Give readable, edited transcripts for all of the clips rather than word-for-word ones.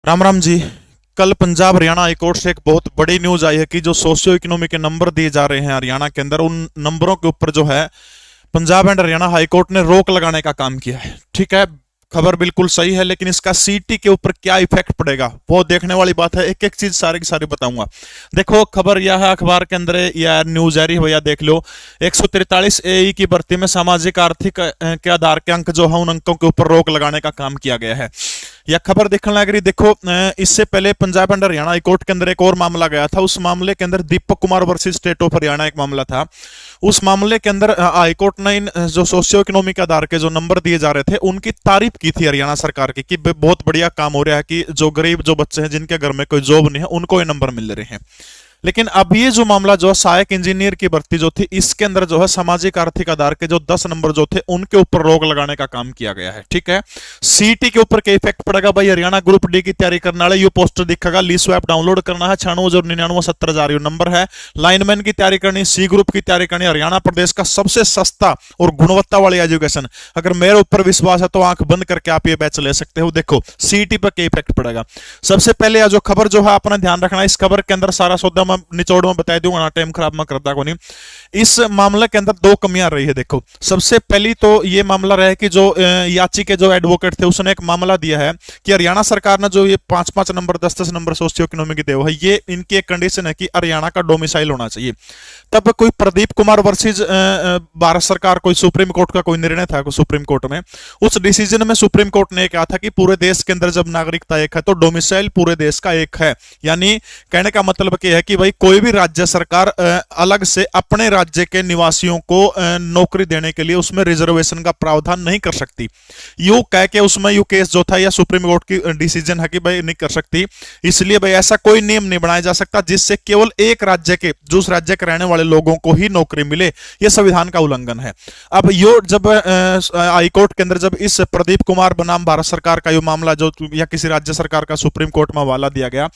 राम राम जी। कल पंजाब हरियाणा हाईकोर्ट से एक बहुत बड़ी न्यूज आई है कि जो सोशियो इकोनॉमी के नंबर दिए जा रहे हैं हरियाणा के अंदर, उन नंबरों के ऊपर जो है पंजाब एंड हरियाणा हाईकोर्ट ने रोक लगाने का काम किया है। ठीक है, खबर बिल्कुल सही है, लेकिन इसका सीटी के ऊपर क्या इफेक्ट पड़ेगा वो देखने वाली बात है। एक एक चीज सारी की सारी बताऊंगा। देखो, खबर यह है अखबार के अंदर या न्यूज जारी हो या देख लो, 143 एई की भर्ती में सामाजिक आर्थिक के आधार के अंक जो है उन अंकों के ऊपर रोक लगाने का काम किया गया है। यह खबर देखने लग रही। देखो, इससे पहले पंजाब एंड हरियाणा हाईकोर्ट के अंदर एक और मामला गया था। उस मामले के अंदर Deepak Kumar versus state of Haryana एक मामला था। उस मामले के अंदर हाईकोर्ट ने इन जो सोशियो इकोनॉमिक आधार के जो नंबर दिए जा रहे थे उनकी तारीफ की थी हरियाणा सरकार की कि बहुत बढ़िया काम हो रहा है कि जो गरीब जो बच्चे हैं जिनके घर में कोई जॉब नहीं है उनको ये नंबर मिल रहे हैं। लेकिन अब ये जो मामला जो है सहायक इंजीनियर की भर्ती जो थी, इसके अंदर जो है सामाजिक आर्थिक आधार के जो 10 नंबर जो थे उनके ऊपर रोक लगाने का काम किया गया है। ठीक है, सीटी के ऊपर क्या इफेक्ट पड़ेगा भाई? हरियाणा ग्रुप डी की तैयारी करने वाले ये पोस्टर दिखेगा, लीसो ऐप डाउनलोड करना है, 96,99,70,000 नंबर है। लाइनमैन की तैयारी करनी, सी ग्रुप की तैयारी करनी, हरियाणा प्रदेश का सबसे सस्ता और गुणवत्ता वाली एजुकेशन। अगर मेरे ऊपर विश्वास है तो आंख बंद करके आप ये बैच ले सकते हो। देखो सीटी पर क्या इफेक्ट पड़ेगा। सबसे पहले जो खबर जो है अपना ध्यान रखना, इस खबर के अंदर सारा सौदा मैं निचोड़ में बता दूंगा ना, टाइम खराब मैं करता को नहीं। इस मामले के अंदर दो कमियां रही है। देखो, सबसे पहली तो ये मामला रहा है कि जो याची के जो एडवोकेट थे उसने एक मामला दिया है कि हरियाणा सरकार ने जो ये 5-5 नंबर 10-10 नंबर सोशियो इकोनॉमिक दे है, ये इनकी एक कंडीशन है कि हरियाणा का डोमिसाइल होना चाहिए। तब कोई प्रदीप कुमार वर्सेस भारत सरकार, कोई सुप्रीम कोर्ट का कोई निर्णय था सुप्रीम कोर्ट में। उस डिसीजन में सुप्रीम कोर्ट ने कहा था कि पूरे देश के अंदर जब नागरिकता एक है तो डोमिसाइल पूरे देश का एक है। यानी कहने का मतलब क्या है कि भाई कोई भी राज्य सरकार अलग से अपने राज्य के निवासियों को नौकरी देने के लिए उसमें रिजर्वेशन का प्रावधान नहीं कर सकती। यू कह के उसमें यू केस जो था या सुप्रीम कोर्ट की डिसीजन है कि भाई नहीं कर सकती। इसलिए भाई ऐसा कोई नियम नहीं बनाया जा सकता जिससे केवल एक राज्य के दूसरे राज्य के रहने वाले लोगों को ही नौकरी मिले। यह संविधान का उल्लंघन है। अब यो जब हाईकोर्ट के अंदर जब इस प्रदीप कुमार बनाम भारत सरकार का यो मामला जो या किसी राज्य सरकार का सुप्रीम कोर्ट में हवाला दिया गया,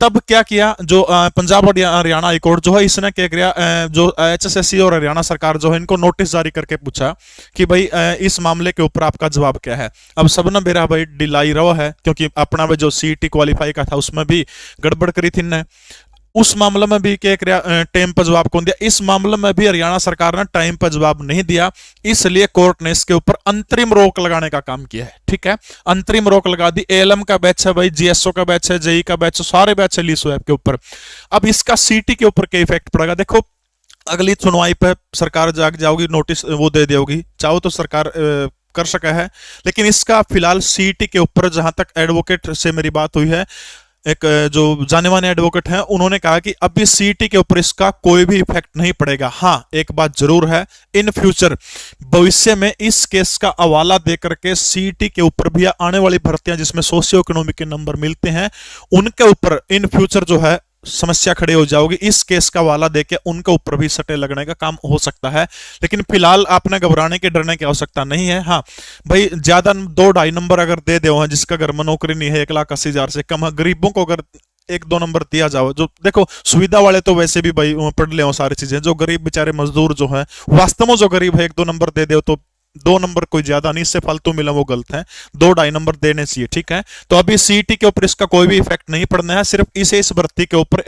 तब क्या किया जो पंजाब और हरियाणा हाईकोर्ट जो है इसने क्या किया, जो एचएसएससी और हरियाणा सरकार जो है इनको नोटिस जारी करके पूछा कि भाई इस मामले के ऊपर आपका जवाब क्या है। अब सबने मेरा भाई डिलाई रहा है क्योंकि अपना जो सीटी क्वालिफाई का था उसमें भी गड़बड़ करी थी ने, उस मामले में भी क्या किया, टाइम पर जवाब कौन दिया। इस मामले में भी हरियाणा सरकार ने टाइम पर जवाब नहीं दिया, इसलिए कोर्ट ने इसके ऊपर अंतरिम रोक लगाने का काम किया है। ठीक है, अंतरिम रोक लगा दी। एएलएम का बैच है भाई, जीएसओ का बैच है, जेई का बैच है, सारे बैच है लीसो ऐप के ऊपर। अब इसका सीटी के ऊपर क्या इफेक्ट पड़ेगा? देखो, अगली सुनवाई पर सरकार जाग जाओगी, नोटिस वो दे देगी, चाहो तो सरकार कर सका है। लेकिन इसका फिलहाल सीटी के ऊपर जहां तक एडवोकेट से मेरी बात हुई है, एक जो जाने माने एडवोकेट हैं, उन्होंने कहा कि अभी सीटी के ऊपर इसका कोई भी इफेक्ट नहीं पड़ेगा। हाँ, एक बात जरूर है, इन फ्यूचर भविष्य में इस केस का हवाला देकर के सीटी के ऊपर भी आने वाली भर्तियां जिसमें सोशियो इकोनॉमिक के नंबर मिलते हैं उनके ऊपर इन फ्यूचर जो है समस्या खड़ी हो जाओगी। इस केस का वाला देके उनके ऊपर भी सटे लगने का काम हो सकता है। लेकिन फिलहाल आपने घबराने के डरने की आवश्यकता नहीं है। हाँ भाई, ज्यादा 2-2.5 नंबर अगर दे दो, जिसका घर में नौकरी नहीं है, 1,80,000 से कम है, गरीबों को अगर 1-2 नंबर दिया जाओ, जो देखो सुविधा वाले तो वैसे भी भाई पढ़ ले सारी चीजें, जो गरीब बेचारे मजदूर जो है वास्तव में जो गरीब है 1-2 नंबर दे दो तो 2 नंबर कोई ज्यादा नहीं, इससे फालतू मिला वो गलत है, 2-2.5 नंबर देने चाहिए। ठीक है, तो अभी सीटी के ऊपर इसका कोई भी इफेक्ट नहीं पड़ना है, सिर्फ इस भर्ती के ऊपर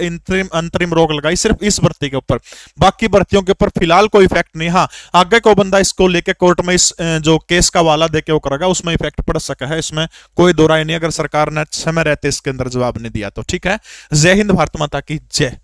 अंतरिम रोक लगाई, सिर्फ इस भर्ती के ऊपर, बाकी भर्तियों के ऊपर फिलहाल कोई इफेक्ट नहीं। हाँ, आगे को बंदा इसको लेके कोर्ट में इस जो केस का वाला देके वो करेगा उसमें इफेक्ट पड़ सका है, इसमें कोई दो राय नहीं, अगर सरकार ने समय रहते इसके अंदर जवाब नहीं दिया तो। ठीक है, जय हिंद, भारत माता की जय।